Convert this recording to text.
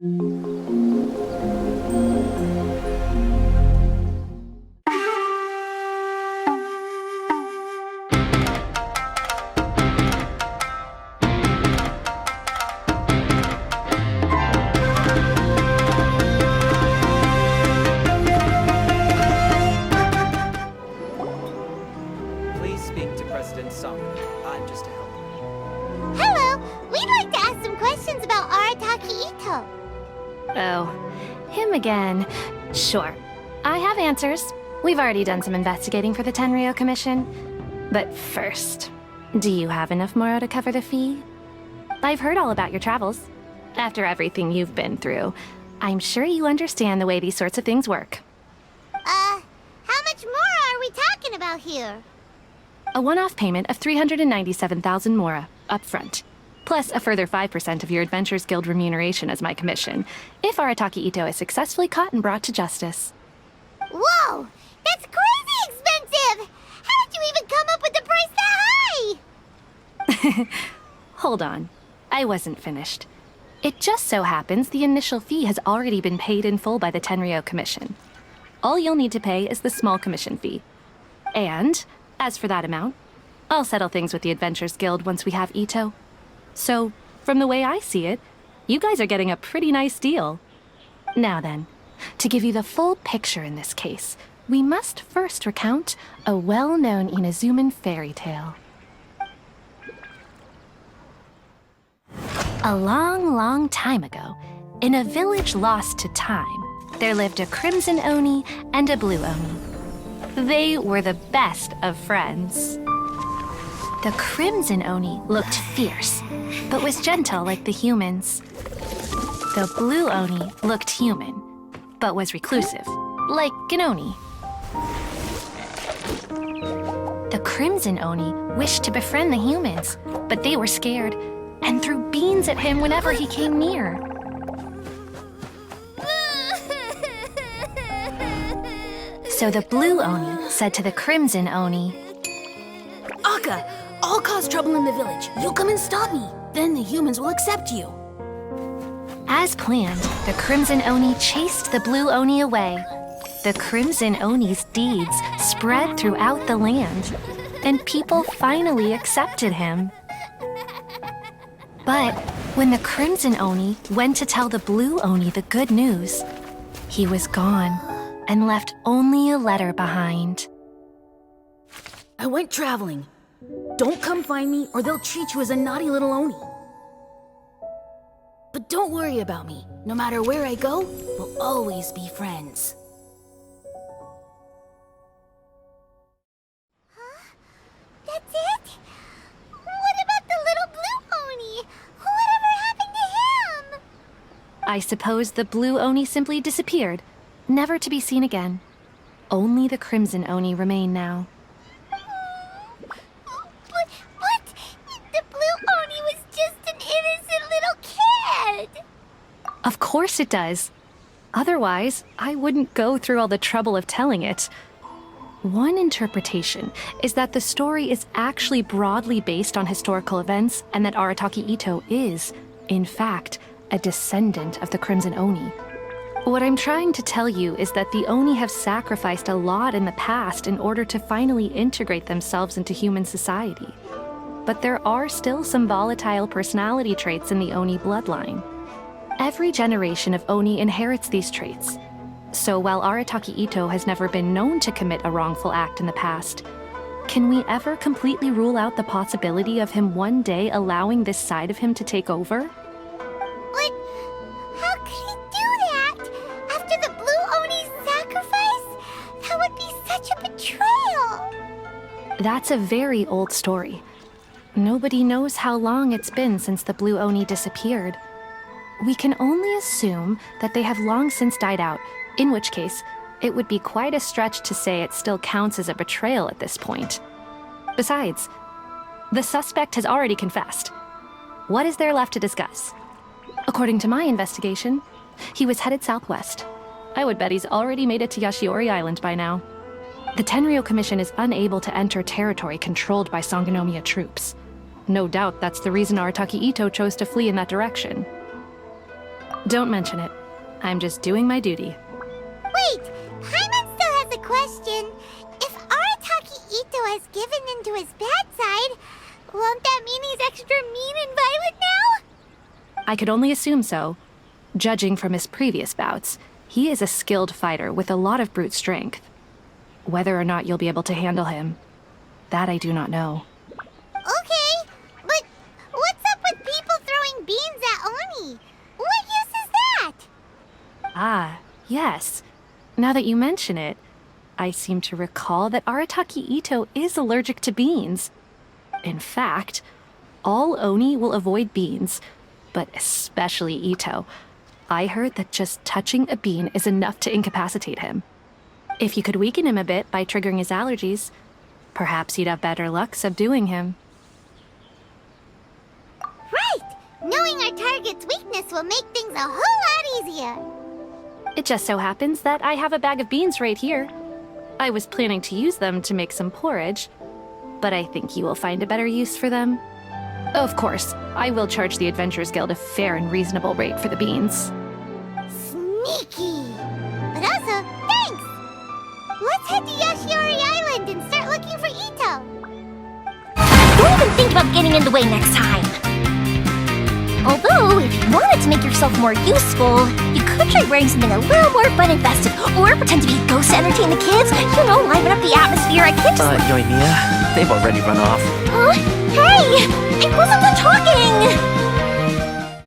Please speak to President Sango. I'm just a helper. Hello! We'd like to ask some questions about Arataki Ito. Oh, him again. Sure. I have answers. We've already done some investigating for the Tenryou Commission. But first, do you have enough Moro to cover the fee? I've heard all about your travels. After everything you've been through, I'm sure you understand the way these sorts of things work. How much more are we talking about here? A one-off payment of 397,000 Mora, up front. Plus a further 5% of your Adventurers Guild remuneration as my commission, if Arataki Ito is successfully caught and brought to justice. Whoa! That's crazy expensive! How did you even come up with the price that high? Hold on. I wasn't finished. It just so happens the initial fee has already been paid in full by the Tenryou Commission. All you'll need to pay is the small commission fee. And, as for that amount, I'll settle things with the Adventurers Guild once we have Ito. So, from the way I see it, you guys are getting a pretty nice deal. Now then, to give you the full picture in this case, we must first recount a well-known Inazuman fairy tale. A long, long time ago, in a village lost to time, there lived a crimson Oni and a blue Oni. They were the best of friends. The crimson Oni looked fierce, but was gentle like the humans. The blue Oni looked human, but was reclusive, like an Oni. The crimson Oni wished to befriend the humans, but they were scared and threw beans at him whenever he came near. So the blue Oni said to the crimson Oni, Akka, I'll cause trouble in the village. You come and stop me. Then the humans will accept you. As planned, the crimson Oni chased the blue Oni away. The crimson Oni's deeds spread throughout the land, and people finally accepted him. But when the crimson Oni went to tell the blue Oni the good news, he was gone and left only a letter behind. I went traveling. Don't come find me or they'll treat you as a naughty little Oni. But don't worry about me. No matter where I go, we'll always be friends. Huh? That's it? What about the little blue Oni? Whatever happened to him? I suppose the blue Oni simply disappeared, never to be seen again. Only the crimson Oni remain now. But the blue Oni was just an innocent little kid. Of course it does. Otherwise, I wouldn't go through all the trouble of telling it. One interpretation is that the story is actually broadly based on historical events and that Arataki Ito is, in fact, a descendant of the Crimson Oni. What I'm trying to tell you is that the Oni have sacrificed a lot in the past in order to finally integrate themselves into human society. But there are still some volatile personality traits in the Oni bloodline. Every generation of Oni inherits these traits. So while Arataki Ito has never been known to commit a wrongful act in the past, can we ever completely rule out the possibility of him one day allowing this side of him to take over? But how could he do that? After the blue Oni's sacrifice? That would be such a betrayal. That's a very old story. Nobody knows how long it's been since the blue Oni disappeared. We can only assume that they have long since died out, in which case, it would be quite a stretch to say it still counts as a betrayal at this point. Besides, the suspect has already confessed. What is there left to discuss? According to my investigation, he was headed southwest. I would bet he's already made it to Yashiori Island by now. The Tenryou Commission is unable to enter territory controlled by Sangonomiya troops. No doubt that's the reason Arataki Ito chose to flee in that direction. Don't mention it. I'm just doing my duty. Wait, Paimon still has a question. If Arataki Ito has given into his bad side, won't that mean he's extra mean and violent now? I could only assume so. Judging from his previous bouts, he is a skilled fighter with a lot of brute strength. Whether or not you'll be able to handle him, that I do not know. Okay, but what's up with people throwing beans at Oni? What use is that? Ah, yes. Now that you mention it, I seem to recall that Arataki Ito is allergic to beans. In fact, all Oni will avoid beans, but especially Ito. I heard that just touching a bean is enough to incapacitate him. If you could weaken him a bit by triggering his allergies, perhaps you'd have better luck subduing him. Right! Knowing our target's weakness will make things a whole lot easier. It just so happens that I have a bag of beans right here. I was planning to use them to make some porridge, but I think you will find a better use for them. Of course, I will charge the Adventurers Guild a fair and reasonable rate for the beans. Sneaky! But also, thanks! Let's head to Yoshiori Island and start looking for Ito. Don't even think about getting in the way next time. Although, if you wanted to make yourself more useful, you could try wearing something a little more fun and festive, or pretend to be a ghost to entertain the kids. You know, liven up the atmosphere. I can't just... Yoimiya, they've already run off. Huh? Hey! I wasn't done talking!